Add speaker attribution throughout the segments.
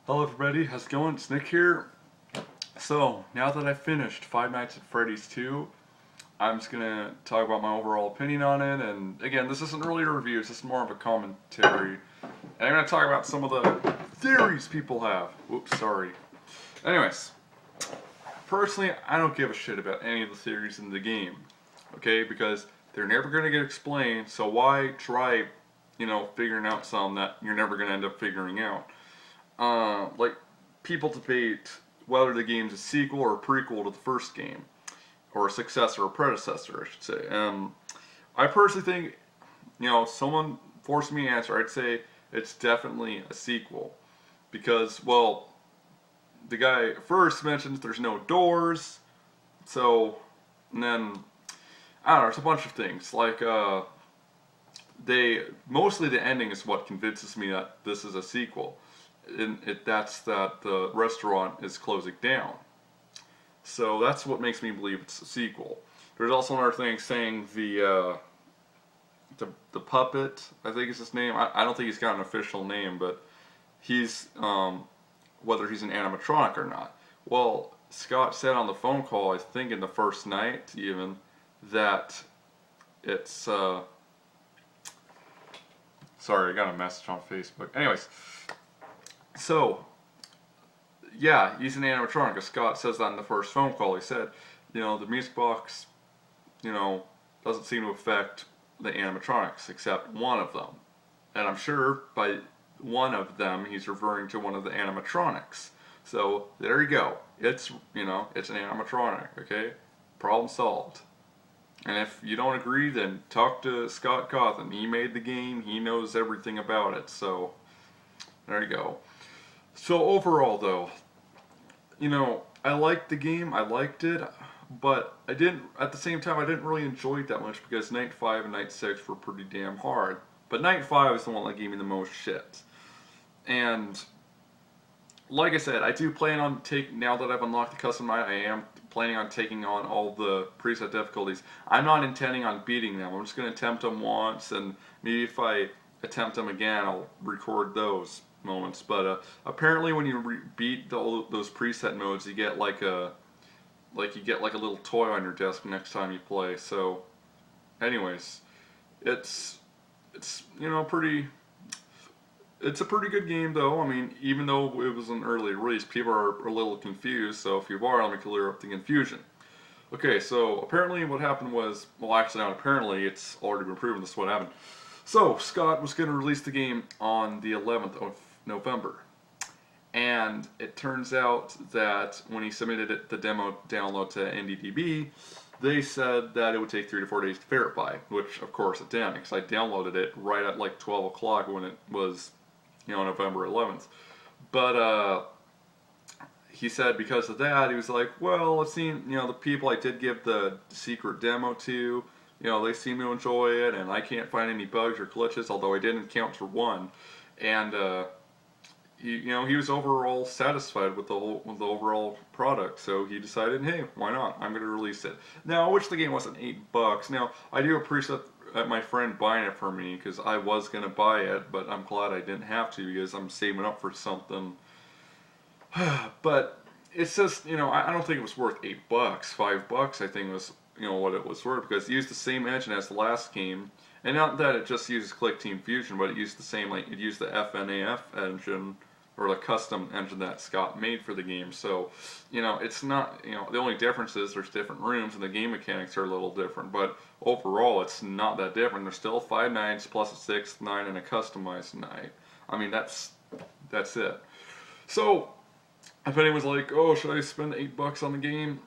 Speaker 1: Hello everybody, how's it going? It's Nick here. So, now that I've finished Five Nights at Freddy's 2, I'm just gonna talk about my overall opinion on it, and again, this isn't really a review, it's just more of a commentary. And I'm gonna talk about some of the theories people have. Whoops, sorry. Anyways, personally, I don't give a shit about any of the theories in the game, okay? Because they're never gonna get explained, so why try, figuring out some that you're never gonna end up figuring out? Like, people debate whether the game's a sequel or a prequel to the first game, or a successor or predecessor, I should say. I personally think, someone forced me to answer, I'd say it's definitely a sequel. Because, well, the guy first mentions there's no doors, so, and then, I don't know, there's a bunch of things, like, mostly the ending is what convinces me that this is a sequel. That's that the restaurant is closing down. So that's what makes me believe it's a sequel. There's also another thing saying the puppet, I think is his name. I don't think he's got an official name, but he's whether he's an animatronic or not. Well, Scott said on the phone call, I think in the first night even, that it's sorry, I got a message on Facebook. Anyways. So, yeah, he's an animatronic. Scott says that in the first phone call. He said, the music box, doesn't seem to affect the animatronics except one of them. And I'm sure by one of them, he's referring to one of the animatronics. So, there you go. It's, it's an animatronic, okay? Problem solved. And if you don't agree, then talk to Scott Cawthon. He made the game. He knows everything about it. So, there you go. So overall though, I liked the game, I liked it, but at the same time I didn't really enjoy it that much because Night 5 and Night 6 were pretty damn hard. But Night 5 is the one that gave me the most shit. And, like I said, I do plan on now that I've unlocked the custom night, I am planning on taking on all the preset difficulties. I'm not intending on beating them, I'm just going to attempt them once, and maybe if I attempt them again, I'll record those moments. But apparently when you beat those preset modes, you get like a little toy on your desk next time you play. So anyways, it's a pretty good game though. I mean, even though it was an early release, people are a little confused, so if you are, let me clear up the confusion. Okay, so apparently what happened was, well actually not apparently, it's already been proven this is what happened. So, Scott was going to release the game on the 11th of November. And it turns out that when he submitted the demo download to NDDB, they said that it would take 3 to 4 days to verify, which of course it did, because I downloaded it right at like 12 o'clock when it was, November 11th. But, he said because of that, he was like, well, I've seen, the people I did give the secret demo to, they seem to enjoy it, and I can't find any bugs or glitches, although I did encounter one. And, he was overall satisfied with the overall product, so he decided, hey, why not? I'm going to release it. Now, I wish the game wasn't $8. Now, I do appreciate my friend buying it for me, because I was going to buy it, but I'm glad I didn't have to, because I'm saving up for something. But, it's just, I don't think it was worth $8. $5, I think it was, what it was worth, because it used the same engine as the last game, and not that it just uses Click Team Fusion, but it used the same, like, it used the FNAF engine, or the custom engine that Scott made for the game, so, it's not, the only difference is there's different rooms, and the game mechanics are a little different, but overall, it's not that different. There's still 5 nights, plus a 6th night, and a customized night. I mean, that's it. So, if anyone's like, oh, should I spend $8 on the game?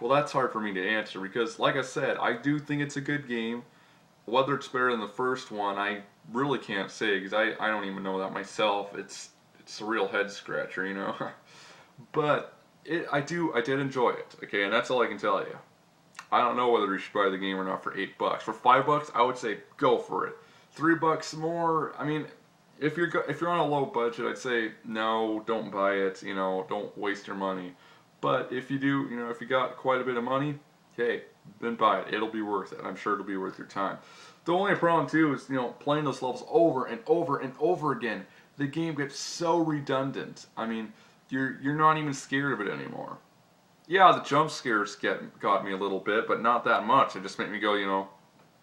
Speaker 1: Well, that's hard for me to answer because, like I said, I do think it's a good game. Whether it's better than the first one, I really can't say because I don't even know that myself. It's a real head scratcher, But I did enjoy it. Okay, and that's all I can tell you. I don't know whether you should buy the game or not for $8. For $5, I would say go for it. $3 more. I mean, if you're on a low budget, I'd say no, don't buy it. Don't waste your money. But if you do, if you got quite a bit of money, hey, then buy it. It'll be worth it. I'm sure it'll be worth your time. The only problem too is, playing those levels over and over and over again. the game gets so redundant. I mean, you're not even scared of it anymore. Yeah, the jump scares got me a little bit, but not that much. It just made me go,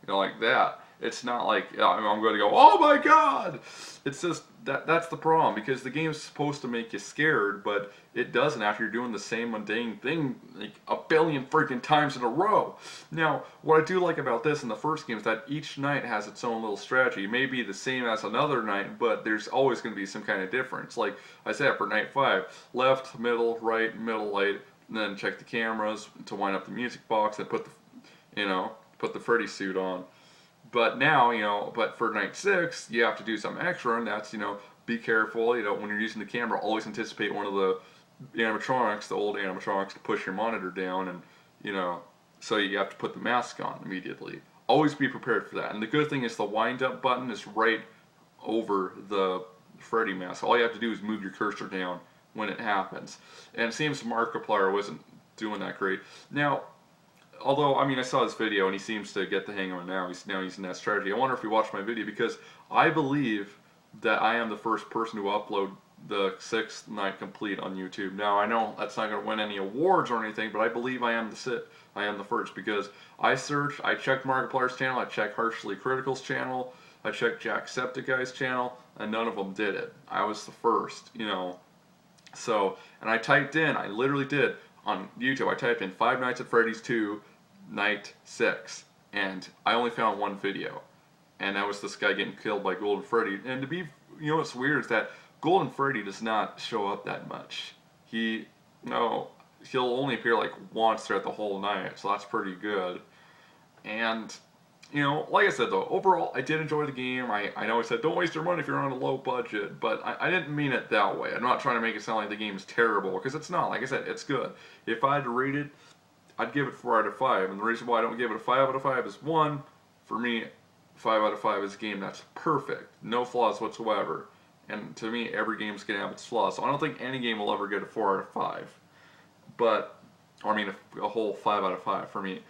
Speaker 1: like that. It's not like I'm going to go, oh my god! It's just that's the problem, because the game's supposed to make you scared, but it doesn't after you're doing the same mundane thing like a billion freaking times in a row. Now, what I do like about this in the first game is that each night has its own little strategy. It may be the same as another night, but there's always going to be some kind of difference. Like I said, for night 5, left, middle, right, middle, right, and then check the cameras to wind up the music box and put the Freddy suit on. But now, but for night 6, you have to do something extra, and that's, be careful, when you're using the camera, always anticipate one of the animatronics, the old animatronics, to push your monitor down, and, so you have to put the mask on immediately. Always be prepared for that. And the good thing is the wind up button is right over the Freddy mask. All you have to do is move your cursor down when it happens. And it seems Markiplier wasn't doing that great. Now, although, I mean, I saw his video and he seems to get the hang of it now. He's now using that strategy. I wonder if he watched my video, because I believe that I am the first person to upload the 6th night complete on YouTube. Now, I know that's not going to win any awards or anything, but I believe I am the first, because I checked Markiplier's channel, I checked Harshly Critical's channel, I checked Jacksepticeye's channel, and none of them did it. I was the first, So, and I literally did, on YouTube, I typed in Five Nights at Freddy's 2, Night 6, and I only found one video, and that was this guy getting killed by Golden Freddy. And to be, what's weird is that Golden Freddy does not show up that much. He'll only appear like once throughout the whole night, so that's pretty good. And, like I said though, overall, I did enjoy the game. I know I said don't waste your money if you're on a low budget, but I didn't mean it that way. I'm not trying to make it sound like the game is terrible, because it's not. Like I said, it's good. If I had to rate it, I'd give it 4 out of 5. And the reason why I don't give it a 5 out of 5 is, one, for me, 5 out of 5 is a game that's perfect. No flaws whatsoever. And to me, every game's going to have its flaws. So I don't think any game will ever get a 4 out of 5. But, or I mean, a whole 5 out of 5 for me.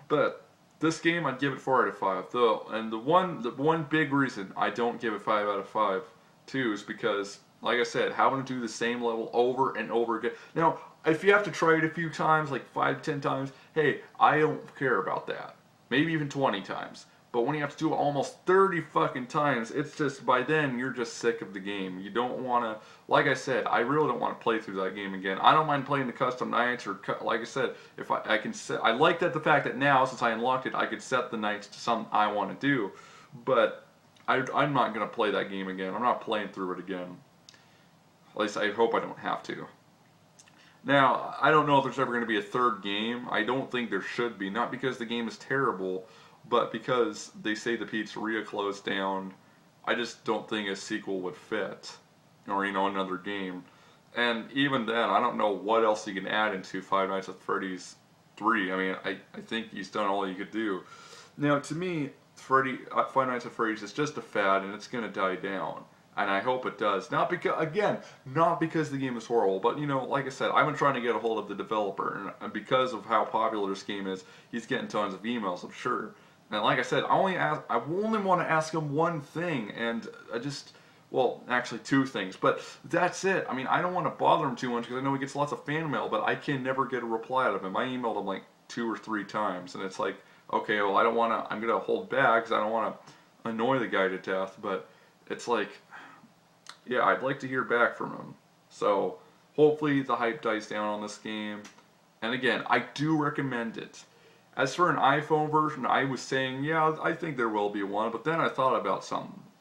Speaker 1: But this game, I'd give it 4 out of 5. Though, and the one big reason I don't give it 5 out of 5 too is because, like I said, having to do the same level over and over again. Now, if you have to try it a few times, like 5 to 10 times, hey, I don't care about that. Maybe even 20 times. But when you have to do it almost 30 fucking times, it's just, by then, you're just sick of the game. You don't want to, like I said, I really don't want to play through that game again. I don't mind playing the custom nights, or, like I said, if I can set, I like that the fact that now, since I unlocked it, I could set the nights to something I want to do. But I'm not going to play that game again. I'm not playing through it again. At least I hope I don't have to. Now, I don't know if there's ever going to be a third game. I don't think there should be. Not because the game is terrible, but because they say the pizzeria closed down. I just don't think a sequel would fit. Or, another game. And even then, I don't know what else you can add into Five Nights at Freddy's 3. I mean, I think he's done all he could do. Now, to me, Five Nights at Freddy's is just a fad, and it's going to die down. And I hope it does. Not because the game is horrible, but, like I said, I've been trying to get a hold of the developer, and because of how popular this game is, he's getting tons of emails, I'm sure. And like I said, I only want to ask him one thing, and well, actually 2 things, but that's it. I mean, I don't want to bother him too much, because I know he gets lots of fan mail, but I can never get a reply out of him. I emailed him like 2 or 3 times, and it's like, okay, well, I'm going to hold back, because I don't want to annoy the guy to death, but it's like, yeah, I'd like to hear back from him. So, hopefully the hype dies down on this game. And again, I do recommend it. As for an iPhone version, I was saying, yeah, I think there will be one, but then I thought about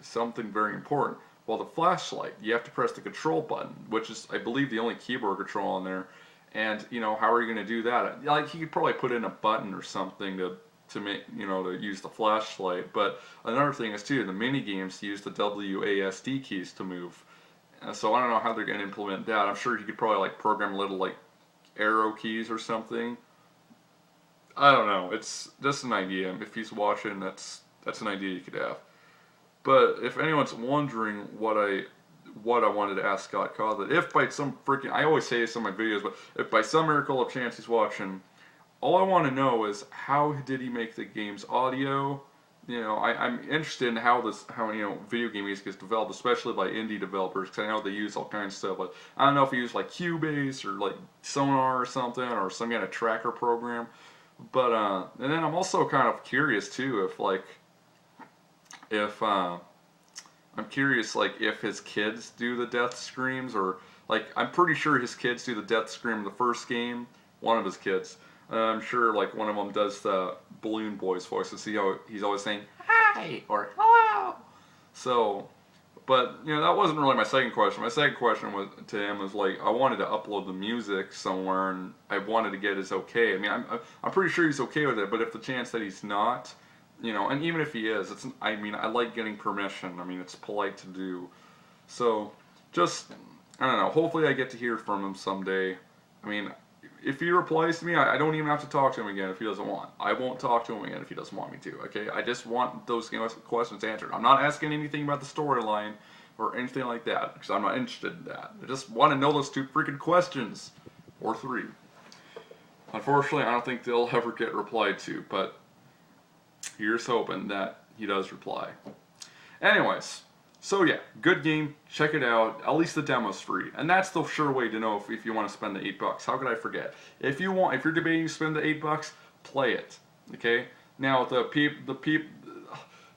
Speaker 1: something very important. Well, the flashlight, you have to press the control button, which is, I believe, the only keyboard control on there. And, how are you going to do that? Like, you could probably put in a button or something to make, to use the flashlight. But another thing is, too, the mini games use the WASD keys to move. So I don't know how they're going to implement that. I'm sure you could probably, like, program little, like, arrow keys or something. I don't know. It's just an idea. If he's watching, that's an idea you could have. But if anyone's wondering what I wanted to ask Scott Cawthon, if by some freaking, I always say this in my videos, but if by some miracle of chance he's watching, all I want to know is how did he make the game's audio, you know, I'm interested in how you know, video game music is developed, especially by indie developers, because I know they use all kinds of stuff. Like, I don't know if they use like Cubase or like Sonar or something, or some kind of tracker program. But and then I'm also kind of curious too, if like, if I'm curious like if his kids do the death screams, or like I'm pretty sure his kids do the death scream in the first game. One of his kids. I'm sure like one of them does the Balloon Boy's voice. To see how he's always saying hi or hello. So, but you know, that wasn't really my second question. My second question was to him was like, I wanted to upload the music somewhere, and I wanted to get his okay. I mean, I'm pretty sure he's okay with it. But if the chance that he's not, you know, and even if he is, it's, I mean, I like getting permission. I mean, it's polite to do. So, just, I don't know. Hopefully, I get to hear from him someday. I mean, if he replies to me, I don't even have to talk to him again if he doesn't want. I won't talk to him again if he doesn't want me to, okay? I just want those questions answered. I'm not asking anything about the storyline or anything like that, because I'm not interested in that. I just want to know those 2 freaking questions. Or 3. Unfortunately, I don't think they'll ever get replied to, but here's hoping that he does reply. Anyways, so yeah, good game, check it out, at least the demo's free, and that's the sure way to know if you want to spend the $8. How could I forget? If you're debating to spend the $8, play it, okay? Now, the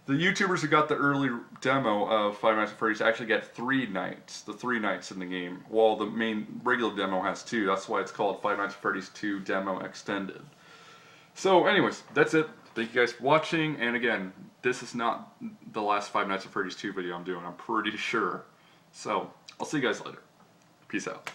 Speaker 1: YouTubers who got the early demo of Five Nights at Freddy's actually get 3 nights, the 3 nights in the game, while the main regular demo has 2, that's why it's called Five Nights at Freddy's 2 Demo Extended. So anyways, that's it. Thank you guys for watching, and again, this is not the last Five Nights at Freddy's 2 video I'm doing, I'm pretty sure. So, I'll see you guys later. Peace out.